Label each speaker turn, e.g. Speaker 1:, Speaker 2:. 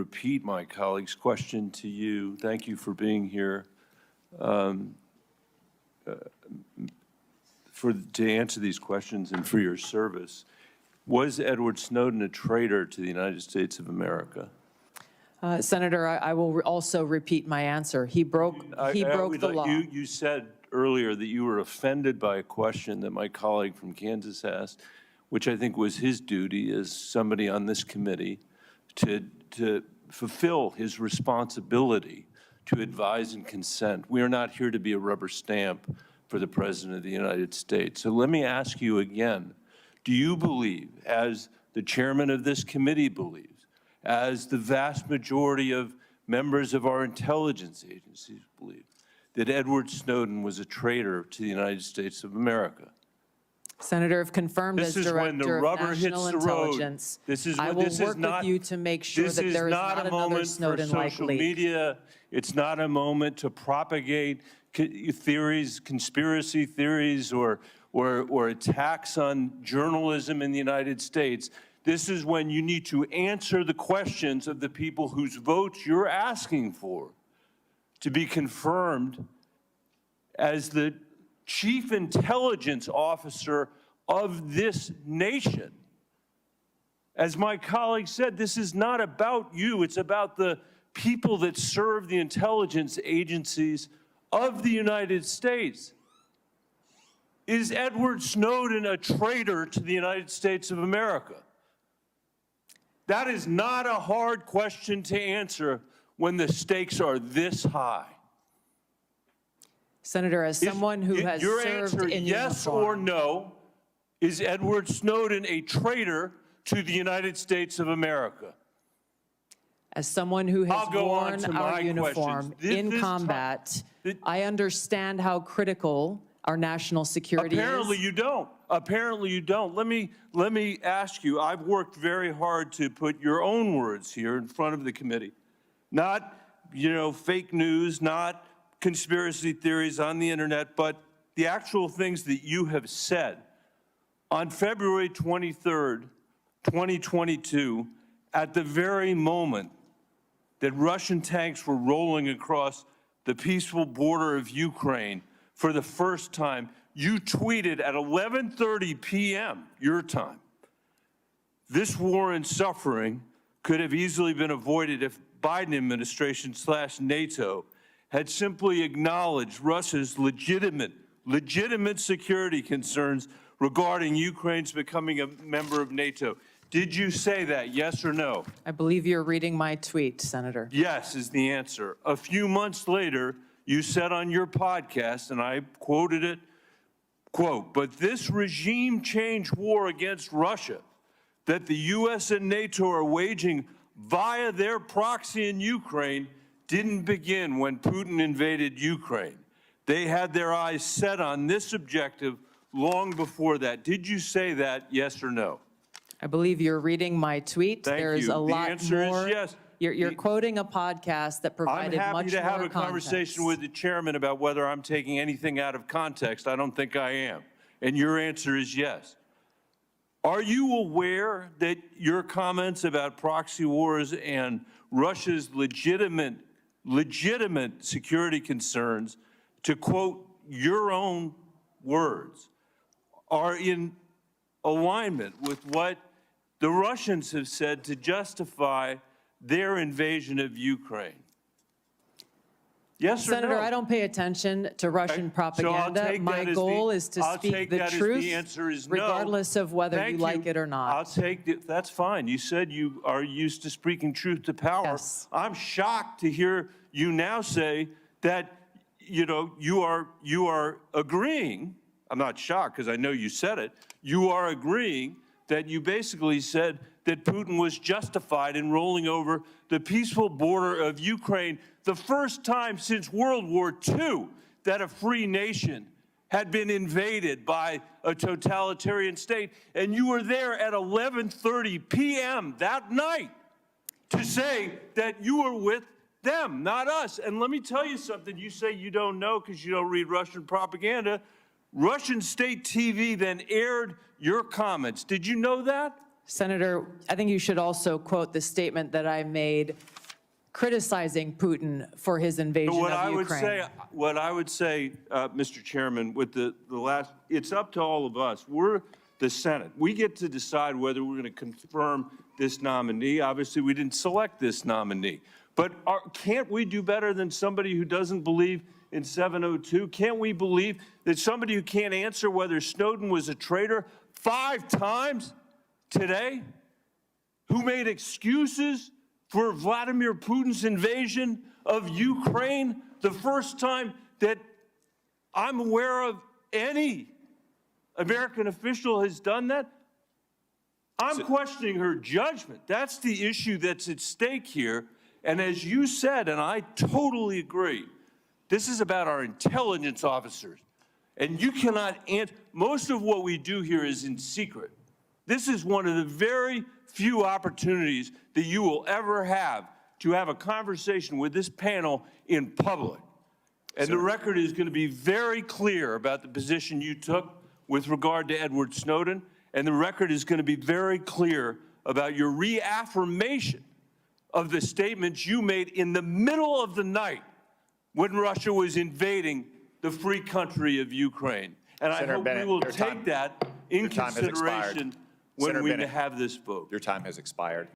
Speaker 1: Repeat my colleague's question to you. Thank you for being here. To answer these questions and for your service. Was Edward Snowden a traitor to the United States of America?
Speaker 2: Senator, I will also repeat my answer. He broke the law.
Speaker 1: You said earlier that you were offended by a question that my colleague from Kansas asked, which I think was his duty as somebody on this committee to fulfill his responsibility to advise and consent. We are not here to be a rubber stamp for the President of the United States. So let me ask you again, do you believe, as the chairman of this committee believes, as the vast majority of members of our intelligence agencies believe, that Edward Snowden was a traitor to the United States of America?
Speaker 2: Senator, if confirmed as Director of National Intelligence, I will work with you to make sure that there is not another Snowden-like leak.
Speaker 1: Media. It's not a moment to propagate theories, conspiracy theories, or attacks on journalism in the United States. This is when you need to answer the questions of the people whose votes you're asking for to be confirmed as the Chief Intelligence Officer of this nation. As my colleague said, this is not about you. It's about the people that serve the intelligence agencies of the United States. Is Edward Snowden a traitor to the United States of America? That is not a hard question to answer when the stakes are this high.
Speaker 2: Senator, as someone who has
Speaker 1: your
Speaker 2: served
Speaker 1: answer,
Speaker 2: in
Speaker 1: yes
Speaker 2: uniform,
Speaker 1: or no, is Edward Snowden a traitor to the United States of America?
Speaker 2: as someone who has worn our uniform in combat, I understand how critical our national security is.
Speaker 1: Apparently you don't. Apparently you don't. Let me ask you, I've worked very hard to put your own words here in front of the committee. Not, fake news, not conspiracy theories on the internet, but the actual things that you have said. On February 23rd, 2022, at the very moment that Russian tanks were rolling across the peaceful border of Ukraine for the first time, you tweeted at 11:30 p.m. your time, "This war and suffering could have easily been avoided if Biden administration / NATO had simply acknowledged Russia's legitimate security concerns regarding Ukraine's becoming a member of NATO." Did you say that, yes or no?
Speaker 2: I believe you're reading my tweet, Senator.
Speaker 1: Yes is the answer. A few months later, you said on your podcast, and I quoted it, quote, "But this regime change war against Russia that the U.S. and NATO are waging via their proxy in Ukraine didn't begin when Putin invaded Ukraine. They had their eyes set on this objective long before that." Did you say that, yes or no?
Speaker 2: I believe you're reading my tweet.
Speaker 1: Thank
Speaker 2: There's
Speaker 1: you.
Speaker 2: a lot
Speaker 1: the answer
Speaker 2: more.
Speaker 1: Is yes.
Speaker 2: You're quoting a podcast that provided much more context.
Speaker 1: I'm happy to have a conversation with the chairman about whether I'm taking anything out of context. I don't think I am. And your answer is yes. Are you aware that your comments about proxy wars and Russia's legitimate security concerns, to quote your own words, are in alignment with what the Russians have said to justify their invasion of Ukraine? Yes or no?
Speaker 2: Senator, I don't pay attention to Russian propaganda. My goal is to speak the truth, regardless of whether you like it or not.
Speaker 1: I'll take it. That's fine. You said you are used to speaking truth to power.
Speaker 2: Yes.
Speaker 1: I'm shocked to hear you now say that you are agreeing. I'm not shocked because I know you said it. You are agreeing that you basically said that Putin was justified in rolling over the peaceful border of Ukraine, the first time since World War II that a free nation had been invaded by a totalitarian state. And you were there at 11:30 p.m. that night to say that you were with them, not us. And let me tell you something. You say you don't know because you don't read Russian propaganda. Russian state TV then aired your comments. Did you know that?
Speaker 2: Senator, I think you should also quote the statement that I made criticizing Putin for his invasion
Speaker 1: What
Speaker 2: of
Speaker 1: I would
Speaker 2: Ukraine.
Speaker 1: say, Mr. Chairman, with the last, it's up to all of us. We're the Senate. We get to decide whether we're going to confirm this nominee. Obviously, we didn't select this nominee. But can't we do better than somebody who doesn't believe in 702? Can't we believe that somebody who can't answer whether Snowden was a traitor 5 times today, who made excuses for Vladimir Putin's invasion of Ukraine, the first time that I'm aware of any American official has done that? I'm questioning her judgment. That's the issue that's at stake here. And as you said, and I totally agree, this is about our intelligence officers. And you cannot answer, most of what we do here is in secret. This is one of the very few opportunities that you will ever have to have a conversation with this panel in public. And the record is going to be very clear about the position you took with regard to Edward Snowden, and the record is going to be very clear about your reaffirmation of the statements you made in the middle of the night when Russia was invading the free country of Ukraine. And
Speaker 3: Senator
Speaker 1: I hope
Speaker 3: Bennett,
Speaker 1: we will
Speaker 3: your
Speaker 1: take
Speaker 3: time-
Speaker 1: that in
Speaker 3: your time has expired.
Speaker 1: consideration when
Speaker 3: Senator
Speaker 1: we
Speaker 3: Bennett,
Speaker 1: have this vote.
Speaker 3: Your time has expired.